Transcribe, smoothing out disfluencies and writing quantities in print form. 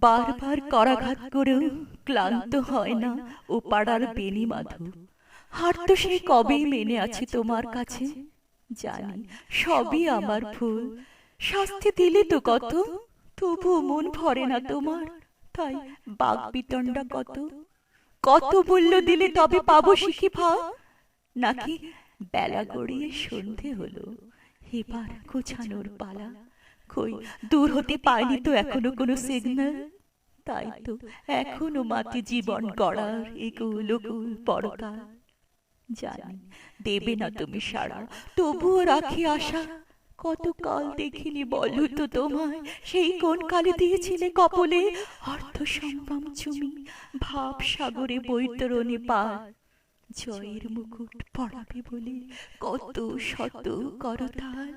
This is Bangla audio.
বারবার করাঘাত করেও ক্লান্ত হয় না ও পাড়ার বেনি মাধু। হার তো সেই কবেই মেনে আছি তোমার কাছে। জানি সবই আমার ভুল, শাস্তি দিলে তো কত, তবু মন ভরে না তোমার, তাই বাক বিতণ্ডা কত। কত মূল্য দিলে তবে পাবো শিখি ভাব, নাকি বেলা গড়িয়ে সন্ধে হলো, এবার গোছানোর পালা। কই দূর হতে পাইনি তো এখনো কোনো সিগন্যাল, তাই তো এখনো মাটি জীবন গড়ার একুল ওকুল পরকাল। জানি দেবে না তুমি সাড়া, তবুও রাখি আশা। কত কাল দেখিনি বলো তো তোমায়, সেই কোন কালে দিয়েছিলে কপলে অর্থ সম্ভ্রম চুমি, ভাব সাগরে বৈতরণী পার। জয়ের মুকুট পরাবে বলে কত শত করতাল।